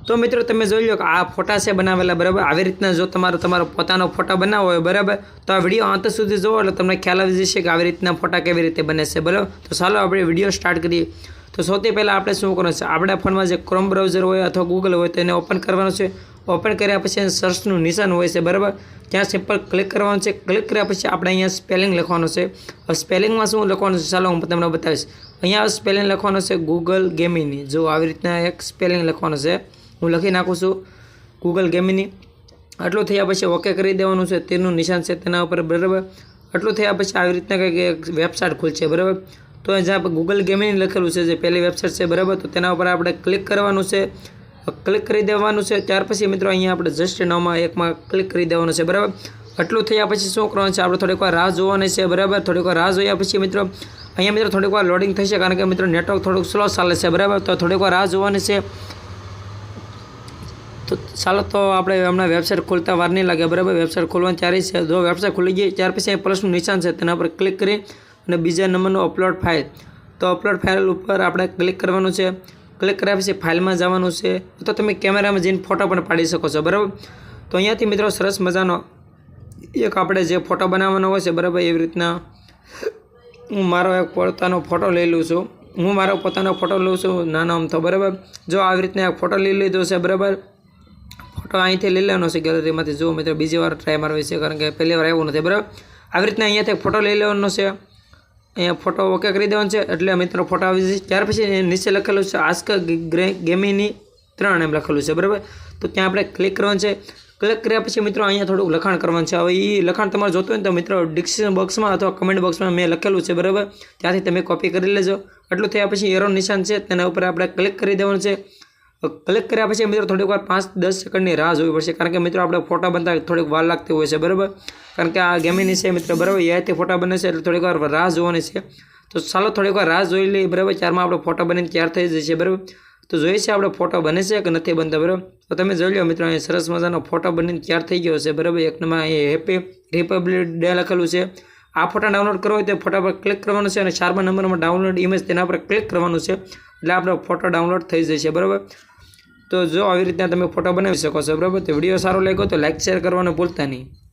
तो मित्रों तमे जोई लो कि आ फोटा से बनावेला बराबर। આવી રીતના જો તમારો પોતાનો ફોટો બનાવવો હોય બરાબર તો આ વિડીયો અંત સુધી જોવો એટલે તમને ખ્યાલ આવી જશે કે આવી રીતના ફોટા કેવી રીતે બને છે બરાબર। તો ચાલો આપણે વિડીયો સ્ટાર્ટ કરીએ। તો સૌથી પહેલાં આપણે શું કરવાનું છે, આપણા ફોનમાં જે ક્રોમ બ્રાઉઝર હોય અથવા ગૂગલ હોય તો એને ઓપન કરવાનું છે। ઓપન કર્યા પછી સર્ચનું નિશાન હોય છે બરાબર, ત્યાં સિમ્પલ ક્લિક કરવાનું છે। ક્લિક કર્યા પછી આપણે અહીંયા સ્પેલિંગ લખવાનું છે। હવે સ્પેલિંગમાં શું લખવાનું છે ચાલો હું તમને બતાવીશ। અહીંયા સ્પેલિંગ લખવાનું છે ગૂગલ ગેમિની। જો આવી રીતના એક સ્પેલિંગ લખવાનું છે, હું લખી નાખું છું ગૂગલ ગેમિની। આટલું થયા પછી ઓકે કરી દેવાનું છે, તેનું નિશાન છે તેના ઉપર બરાબર। આટલું થયા પછી આવી રીતના કંઈક વેબસાઇટ ખુલશે બરાબર। તો જ્યાં ગૂગલ ગેમિની લખેલું છે જે પહેલી વેબસાઇટ છે બરાબર, તો તેના ઉપર આપણે ક્લિક કરવાનું છે। ક્લિક કરી દેવાનું છે। ત્યાર પછી મિત્રો અહીંયા આપણે જસ્ટ નાઉમાં એકમાં ક્લિક કરી દેવાનું છે બરાબર। આટલું થયા પછી શું કરવાનું છે, આપણે થોડીક વાર રાહ જોવાની છે બરાબર। થોડીક વાર રાહ જોયા પછી મિત્રો અહીંયા મિત્રો થોડીક વાર લોડિંગ થશે, કારણ કે મિત્રો નેટવર્ક થોડુંક સ્લો ચાલે છે બરાબર। તો થોડીક વાર રાહ જોવાની છે। તો ચાલો તો આપણે હમણાં વેબસાઇટ ખોલતા વાર નહીં લાગે બરાબર। વેબસાઇટ ખોલવાની ત્યારે છે, જો વેબસાઇટ ખુલી ગઈ ત્યાર પછી પ્લસનું નિશાન છે તેના પર ક્લિક કરી અને બીજા નંબરનું અપલોડ ફાઇલ, તો અપલોડ ફાઇલ ઉપર આપણે ક્લિક કરવાનું છે। ક્લિક કર્યા પછી ફાઇલમાં જવાનું છે, તો તમે કેમેરામાં જઈને ફોટો પણ પાડી શકો છો બરાબર। તો અહીંયાથી મિત્રો સરસ મજાનો એક આપણે જે ફોટો બનાવવાનો હોય છે બરાબર, એવી રીતના હું મારો એક પોતાનો ફોટો લઈ લઉં છું। હું મારો પોતાનો ફોટો લઉં છું નાનો અમથો બરાબર। જો આવી રીતના એક ફોટો લઈ લીધો છે બરાબર। ફોટો અહીંથી લઈ લેવાનો છે ગેલેરીમાંથી। જો મિત્રો બીજી વાર ટ્રાય મારવી છે, કારણ કે પહેલી વાર આવ્યું નથી બરાબર। આવી રીતના અહીંયાથી ફોટો લઈ લેવાનો છે, અહીંયા ફોટો ઓકે કરી દેવાનો છે એટલે મિત્રો ફોટો આવી જશે। ત્યાર પછી નીચે લખેલું છે આસ્ક ગેમિની 3 એમ લખેલું છે બરાબર। તો ત્યાં આપણે ક્લિક કરવાનું છે। ક્લિક કર્યા પછી મિત્રો અહીંયા થોડુંક લખાણ કરવાનું છે। હવે એ લખાણ તમારે જોતું હોય ને તો મિત્રો ડિસ્ક્રિપ્શન બોક્સમાં અથવા કમેન્ટ બોક્સમાં મેં લખેલું છે બરાબર, ત્યાંથી તમે કોપી કરી લેજો। એટલું થયા પછી એરો નિશાન છે તેના ઉપર આપણે ક્લિક કરી દેવાનું છે। ક્લિક કર્યા પછી મિત્રો થોડીક વાર 5-10 સેકન્ડની રાહ જોવી પડશે, કારણ કે મિત્રો આપણે ફોટા બનતા થોડીક વાર લાગતી હોય છે બરાબર, કારણ કે આ ગેમિની છે મિત્રો બરાબર, એઆઈથી ફોટા બને છે એટલે થોડીક વાર રાહ જોવાની છે। તો ચાલો થોડીક વાર રાહ જોઈ લઈએ બરાબર, ત્યારમાં આપણો ફોટો બનીને તૈયાર થઈ જશે બરાબર। તો જોઈએ છે આપણે ફોટો બને છે કે નથી બનતા બરાબર। તો તમે જોઈ લો મિત્રો અહીં સરસ મજાનો ફોટો બનીને તૈયાર થઈ ગયો છે બરાબર। એક નંબર અહીં હેપી રિપબ્લિક ડે લખેલું છે। આ ફોટા ડાઉનલોડ કરવો હોય તો ફોટા પર ક્લિક કરવાનું છે અને 4 નંબરમાં ડાઉનલોડ ઇમેજ તેના પર ક્લિક કરવાનું છે એટલે આપણો ફોટો ડાઉનલોડ થઈ જશે બરાબર। તો જો આવી રીતના તમે ફોટો બનાવી શકો છો બરાબર। તો વિડીયો સારો લાગ્યો તો લાઇક શેર કરવાનું ભૂલતા નહીં।